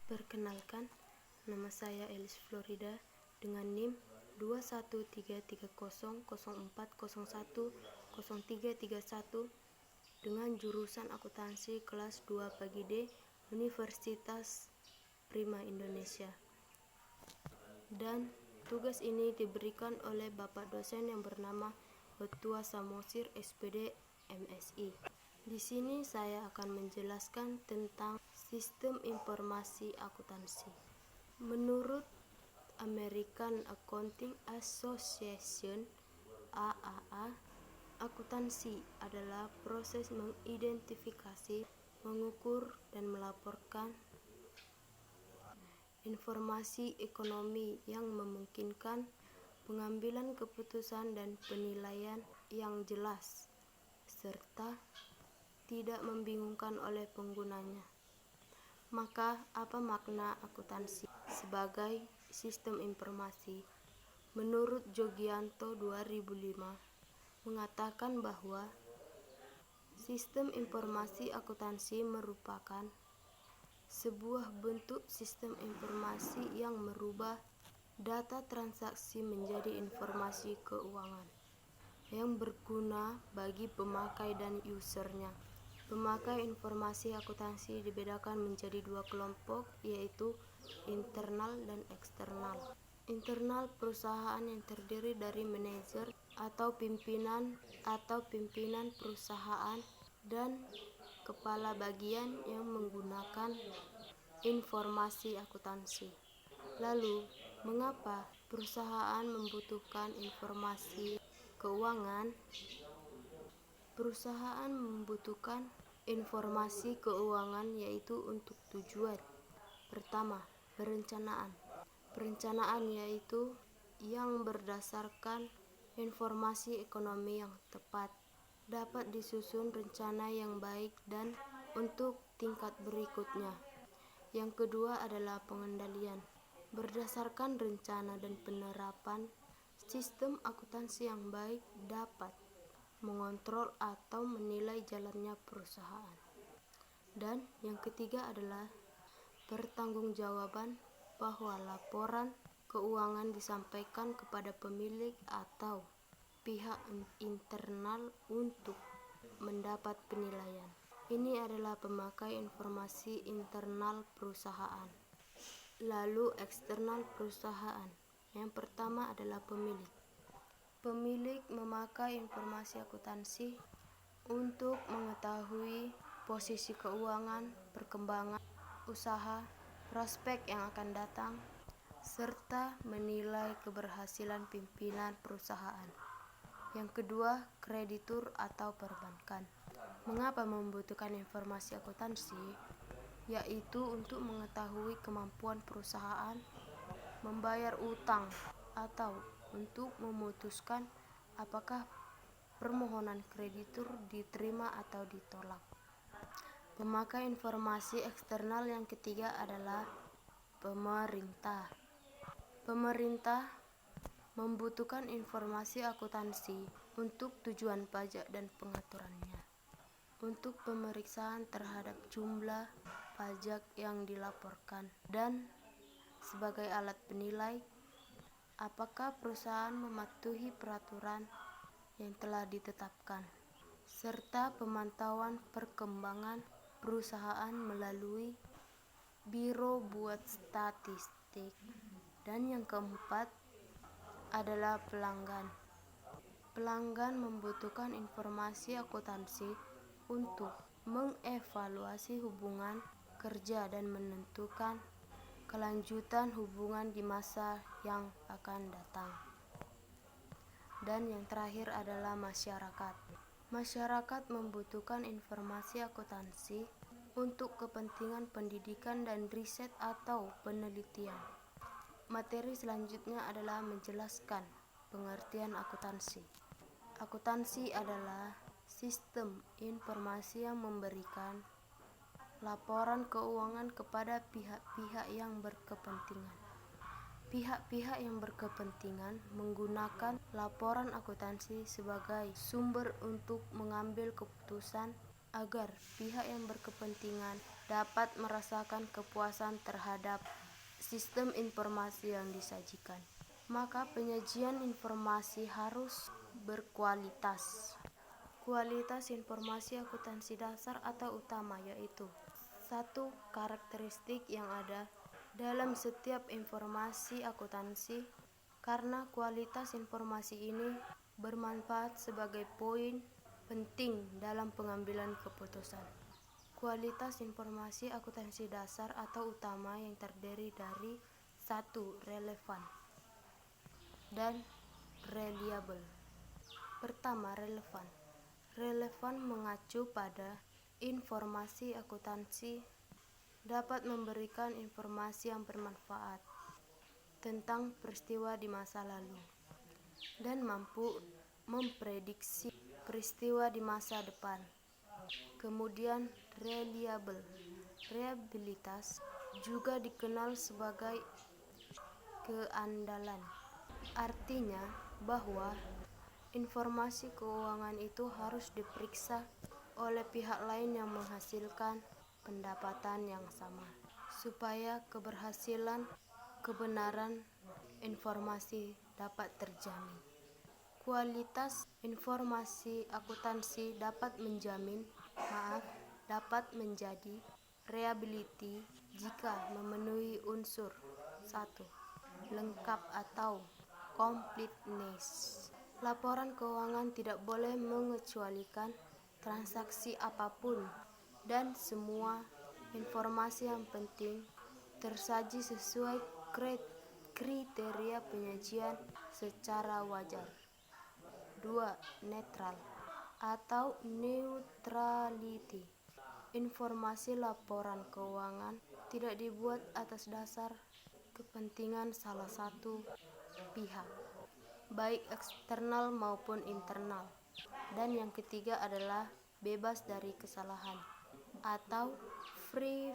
Perkenalkan, nama saya Elis Florida dengan NIM 2133004010331 dengan jurusan akuntansi kelas 2 pagi D Universitas Prima Indonesia. Dan tugas ini diberikan oleh Bapak dosen yang bernama Hotua Samosir SPD MSI. Di sini saya akan menjelaskan tentang sistem informasi akuntansi. Menurut American Accounting Association AAA, akuntansi adalah proses mengidentifikasi, mengukur, dan melaporkan informasi ekonomi yang memungkinkan pengambilan keputusan dan penilaian yang jelas, serta tidak membingungkan oleh penggunanya. Maka, apa makna akuntansi sebagai sistem informasi? Menurut Jogianto 2005, mengatakan bahwa sistem informasi akuntansi merupakan sebuah bentuk sistem informasi yang merubah data transaksi menjadi informasi keuangan yang berguna bagi pemakai dan usernya. Pemakai informasi akuntansi dibedakan menjadi dua kelompok, yaitu internal dan eksternal. Internal, perusahaan yang terdiri dari manajer atau pimpinan perusahaan dan kepala bagian yang menggunakan informasi akuntansi. Lalu, mengapa perusahaan membutuhkan informasi keuangan? Perusahaan membutuhkan informasi keuangan yaitu untuk tujuan pertama, perencanaan. Perencanaan yaitu yang berdasarkan informasi ekonomi yang tepat. Dapat disusun rencana yang baik dan untuk tingkat berikutnya. Yang kedua adalah pengendalian. Berdasarkan rencana dan penerapan sistem akuntansi yang baik dapat mengontrol atau menilai jalannya perusahaan. Dan yang ketiga adalah pertanggungjawaban, bahwa laporan keuangan disampaikan kepada pemilik atau pihak internal untuk mendapat penilaian. Ini adalah pemakai informasi internal perusahaan. Lalu eksternal perusahaan. Yang pertama adalah pemilik. Pemilik memakai informasi akuntansi untuk mengetahui posisi keuangan, perkembangan usaha, prospek yang akan datang, serta menilai keberhasilan pimpinan perusahaan. Yang kedua, kreditur atau perbankan. Mengapa membutuhkan informasi akuntansi? Yaitu untuk mengetahui kemampuan perusahaan membayar utang atau untuk memutuskan apakah permohonan kreditur diterima atau ditolak. Pemakai informasi eksternal yang ketiga adalah pemerintah. Pemerintah membutuhkan informasi akuntansi untuk tujuan pajak dan pengaturannya, untuk pemeriksaan terhadap jumlah pajak yang dilaporkan, dan sebagai alat penilai apakah perusahaan mematuhi peraturan yang telah ditetapkan, serta pemantauan perkembangan perusahaan melalui Biro Buat Statistik. Dan yang keempat adalah pelanggan. Pelanggan membutuhkan informasi akuntansi untuk mengevaluasi hubungan kerja dan menentukan kelanjutan hubungan di masa yang akan datang. Dan yang terakhir adalah masyarakat. Masyarakat membutuhkan informasi akuntansi untuk kepentingan pendidikan dan riset atau penelitian. Materi selanjutnya adalah menjelaskan pengertian akuntansi. Akuntansi adalah sistem informasi yang memberikan laporan keuangan kepada pihak-pihak yang berkepentingan. Pihak-pihak yang berkepentingan menggunakan laporan akuntansi sebagai sumber untuk mengambil keputusan agar pihak yang berkepentingan dapat merasakan kepuasan terhadap sistem informasi yang disajikan. Maka penyajian informasi harus berkualitas. Kualitas informasi akuntansi dasar atau utama yaitu: 1. Karakteristik yang ada dalam setiap informasi akuntansi, karena kualitas informasi ini bermanfaat sebagai poin penting dalam pengambilan keputusan. Kualitas informasi akuntansi dasar atau utama yang terdiri dari 1. Relevan dan reliable. Pertama, relevan. Relevan mengacu pada informasi akuntansi, dapat memberikan informasi yang bermanfaat tentang peristiwa di masa lalu dan mampu memprediksi peristiwa di masa depan. Kemudian reliable. Reliabilitas juga dikenal sebagai keandalan. Artinya bahwa informasi keuangan itu harus diperiksa oleh pihak lain yang menghasilkan pendapatan yang sama, supaya kebenaran informasi dapat terjamin. Kualitas informasi akuntansi dapat menjadi reliability jika memenuhi unsur: 1. Lengkap atau completeness. Laporan keuangan tidak boleh mengecualikan transaksi apapun dan semua informasi yang penting tersaji sesuai kriteria penyajian secara wajar. 2. Netral atau neutrality. Informasi laporan keuangan tidak dibuat atas dasar kepentingan salah satu pihak, baik eksternal maupun internal. Dan yang ketiga adalah bebas dari kesalahan atau free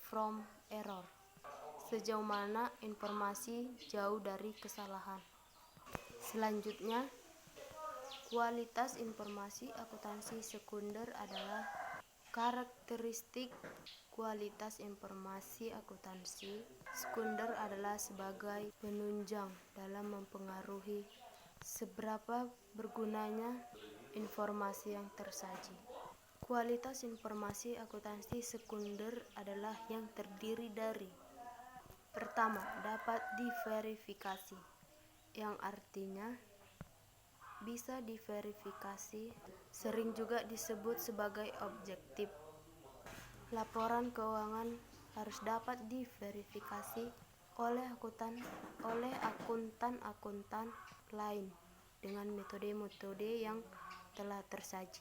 from error, sejauh mana informasi jauh dari kesalahan. Selanjutnya, kualitas informasi akuntansi sekunder adalah karakteristik. Kualitas informasi akuntansi sekunder adalah sebagai penunjang dalam mempengaruhi seberapa bergunanya informasi yang tersaji. Kualitas informasi akuntansi sekunder adalah yang terdiri dari: pertama, dapat diverifikasi, yang artinya bisa diverifikasi, sering juga disebut sebagai objektif. Laporan keuangan harus dapat diverifikasi oleh akuntan lain dengan metode-metode yang telah tersaji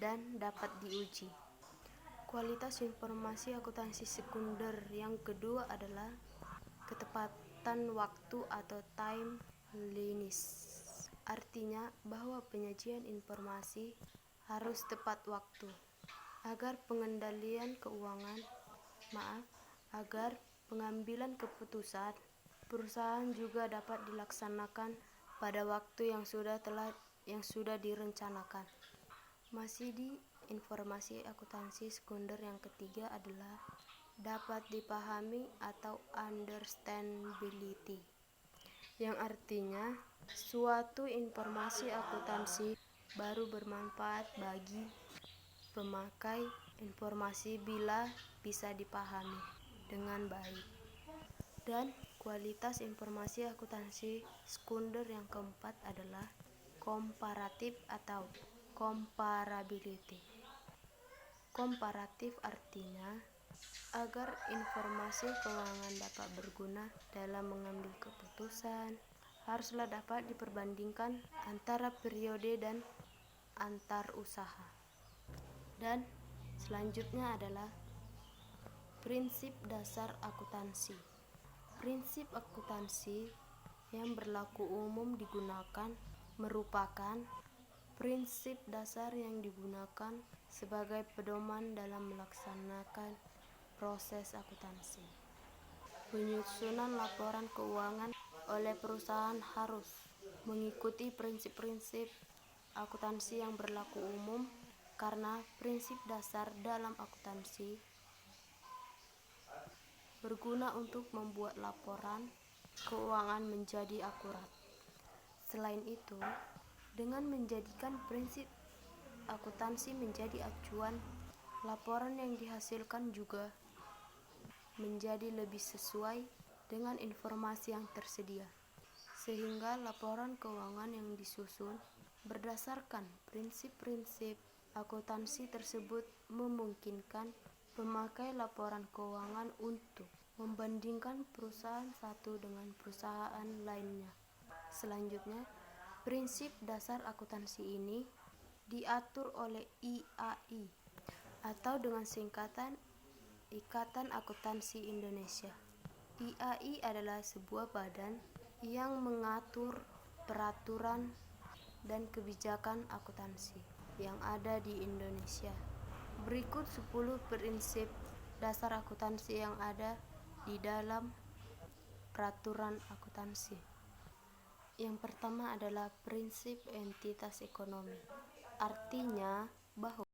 dan dapat diuji. Kualitas informasi akuntansi sekunder yang kedua adalah ketepatan waktu atau timeliness. Artinya bahwa penyajian informasi harus tepat waktu agar pengambilan keputusan perusahaan juga dapat dilaksanakan pada waktu yang sudah direncanakan. Masih di informasi akuntansi sekunder yang ketiga adalah dapat dipahami atau understandability, yang artinya suatu informasi akuntansi baru bermanfaat bagi pemakai informasi bila bisa dipahami dengan baik. Dan kualitas informasi akuntansi sekunder yang keempat adalah komparatif atau comparability. Komparatif artinya agar informasi keuangan dapat berguna dalam mengambil keputusan, haruslah dapat diperbandingkan antara periode dan antar usaha. Dan selanjutnya adalah prinsip dasar akuntansi. Prinsip akuntansi yang berlaku umum merupakan prinsip dasar yang digunakan sebagai pedoman dalam melaksanakan proses akuntansi. Penyusunan laporan keuangan oleh perusahaan harus mengikuti prinsip-prinsip akuntansi yang berlaku umum karena prinsip dasar dalam akuntansi berguna untuk membuat laporan keuangan menjadi akurat. Selain itu, dengan menjadikan prinsip akuntansi menjadi acuan, laporan yang dihasilkan juga menjadi lebih sesuai dengan informasi yang tersedia, sehingga laporan keuangan yang disusun berdasarkan prinsip-prinsip akuntansi tersebut memungkinkan pemakai laporan keuangan untuk membandingkan perusahaan satu dengan perusahaan lainnya. Selanjutnya, prinsip dasar akuntansi ini diatur oleh IAI atau dengan singkatan Ikatan Akuntansi Indonesia. IAI adalah sebuah badan yang mengatur peraturan dan kebijakan akuntansi yang ada di Indonesia. Berikut 10 prinsip dasar akuntansi yang ada di dalam peraturan akuntansi. Yang pertama adalah prinsip entitas ekonomi. Artinya bahwa